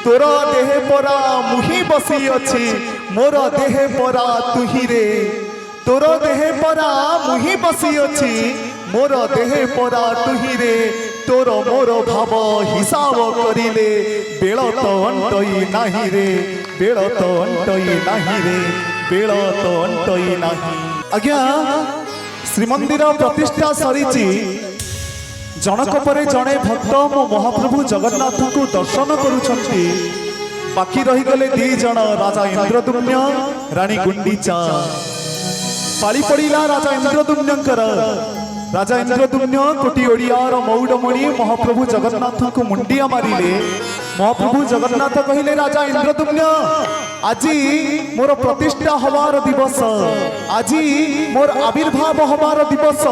तोर देहे परा मुही बसी अछि मोर देहे परा तुही रे तोर देहे परा मुही बसी अछि मोर देहे परा तुही रे तोर मोर भाव हिसाब करिले बेल तो अंटई नाही रे बेल तो अंटई नाही रे बेल तो अंटई नाही। आज्ञा श्रीमंदिर प्रतिष्ठा सरीची जनक परे जड़े भक्त मो महाप्रभु जगन्नाथ को दर्शन करुछंती बाकी रही गले दी जण राजा इंद्रदुम्न रानी गुंडीचा पाली पड़िला राजा इंद्रदुम्नकर राजा इंद्रदुम्न कोटी ओडियार मौडमणि महाप्रभु जगन्नाथ को मुंडिया मारिले। महाप्रभु जगन्नाथ कहिले राजा इंद्रदुम्न आजी मोर प्रतिष्ठा हवार दिवस आजी मोर आविर्भाव हवार दिवस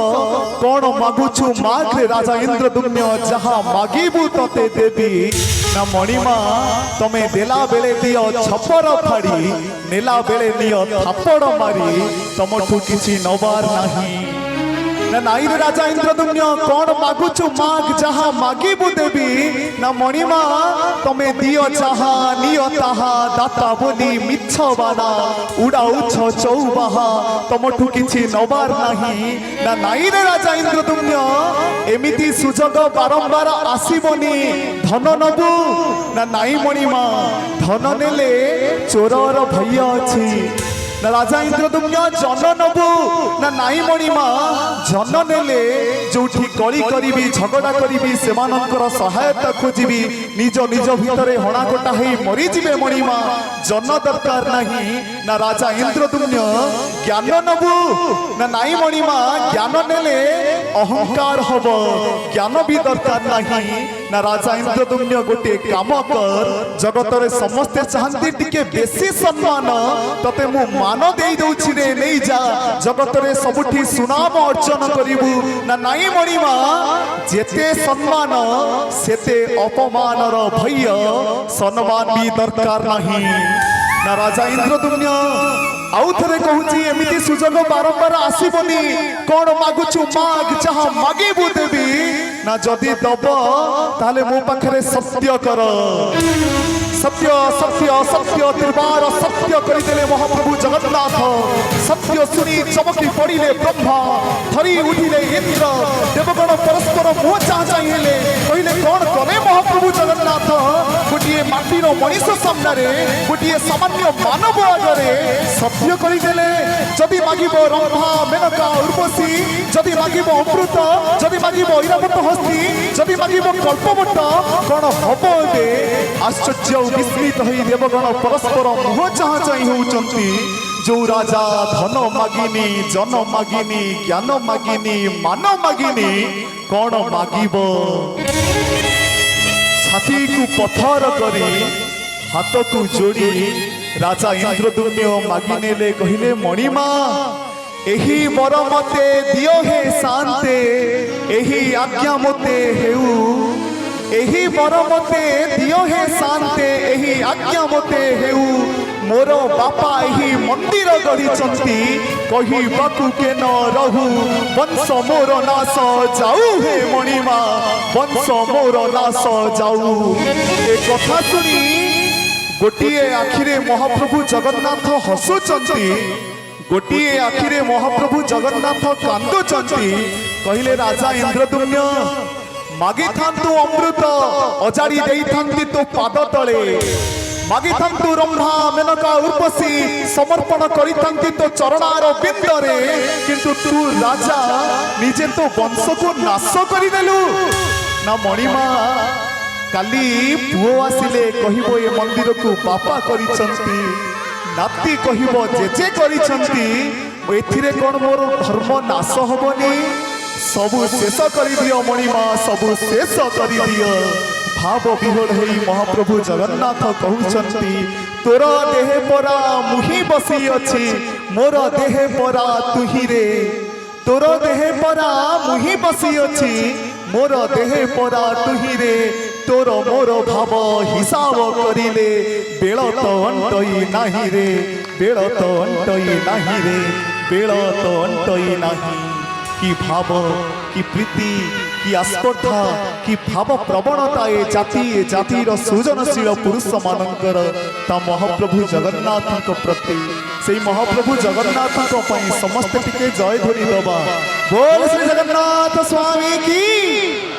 कौन मागुछु माग रे राजा इंद्रदुम्न जहा मागिबु तते देवी ना मणिमा तमे देला बेले दियो छपर फाड़ी नेला बेले नियो थापड़ मारी तमठु किछि नबार नाही ना नाई रे राजा इंद्रदुम्न कौन मागुछु माग जहा मागिबु देवी ना मणिमा तमे दियो जहा नियो ताहा दाता बोली मिछ बाना उड़ाउछ चौबाहा तमठु किछि नबार नाही ना नाई रे राजा इंद्रदुम्न एमिति सुजग बारंबार आसीबनी धन नबु ना नाई मणिमा धन नेले चोरर भय अछि ना राजा इंद्रदुम्न जन नबु ना नाई मणिमा जन नेले जोठी कली करी झगड़ा करी सेमानंकर सहायता खोजिबी निज निज भितरे हणाकटा हेई मरी जिवे मणिमा जन दरकार नहीं ना राजा इंद्रदुम्न ज्ञान नबु ना नाई मणिमा ज्ञान नेले अहंकार हब ज्ञान भी दरकार नहीं ना राजा इंद्रदुम्न गोटे काम कर जगत रे समस्ते चाहती टिके बेसी सम्मान तते मु मान दे दउछि रे नै जा जगत रे सबुठी सुनाम अर्जन करिबु ना नाई मणिमा जेते सम्मान सेते अपमानर भय सम्मान भी दरकार नहीं ना राजा इंद्रदुम्न आउ थरे कहूची एमिति सुजग बारंबार आसीबनी कौन मागुछु माग जहा मागिबु देवी ना जदि दब ताले मो पाखरे सत्य कर सत्य सत्य सत्य त्रिबार सत्य करिदेले महाप्रभु जगन्नाथ सत्य सुनी चमकी पड़िले ब्रह्मा थरी उठिले इंद्र देवगण परस्पर मुह चाह चाहिए कहले कौन करे महाप्रभु जगन्नाथ गोटे माटीर मनीष सामने गोटे सामान्य मानव आगे सत्य करिदेले जदि मागिब रंभा मेनका उर्वशी जदि मागिब अमृत जदि मागिब ऐरावत हस्ती जदि मागिब कल्पवट कौन हम ए आश्चर्य विस्मित होई देवगण परस्पर मुह चाह चाही होउचंती जो राजा धन मागिनी जन मागिनी ज्ञान मागिनी मान मागिनी कौन मागिब छाती को पत्थर करी हाथ को जोड़ी राजा इंद्रदुम्न मागिनेले कहिले मणिमा एही वर मते दियो हे शांते एही आज्ञा मते हेउ एही वर मते दियो हे शांते एही आज्ञा मते हेउ मोर बापा एही मंदिर गढ़ी कही बाकू के न रहू वंश मोर नाश जाऊ हे मणिमा वंश मोर नाश जाऊ। ए कथा सुनी गोटिए आखिरे महाप्रभु जगन्नाथ हसुचंती गोटिए आखिरे महाप्रभु जगन्नाथ कांदुचंती कहले राजा इंद्रदुम्न मागी थांतु अमृत अजाड़ी देई थांती तो पाद तले मागी थांतु रंभा मेनका उर्वशी समर्पण करी थांती तो चरणार बिंदरे किंतु तू राजा निजे तो वंश को नाश करी देलु ना मणिमा काली पुओ आसिले कहिबो ए मंदिर को बापा करिसंती नाती कहिबो जेजे करिसंती एथिरे कोन मोर धर्म नाश होबनी सबु शेष कर दियो मणिमा सबु शेष कर दियो भाव विहोल होई महाप्रभु जगन्नाथ कहउचंती तोर देहे परा मुही बसी अछि मोर देहे परा तुही रे तोर देहे परा मुही बसी अछि मोर देहे परा तुही रे तोर मोर भाव हिसाब करिले बेल तो अंटई नाही रे बेल तो अंटई नाही रे बेल तो अंटई नाही। कि भाव कि प्रीति कि कि आस्पर्धा कि भाव प्रवणता ए जातिर सृजनशील पुरुष मानकर ता महाप्रभु जगन्नाथ प्रति से महाप्रभु जगन्नाथ समस्त टिके जय ध्वनि दबा बोल श्री जगन्नाथ स्वामी की।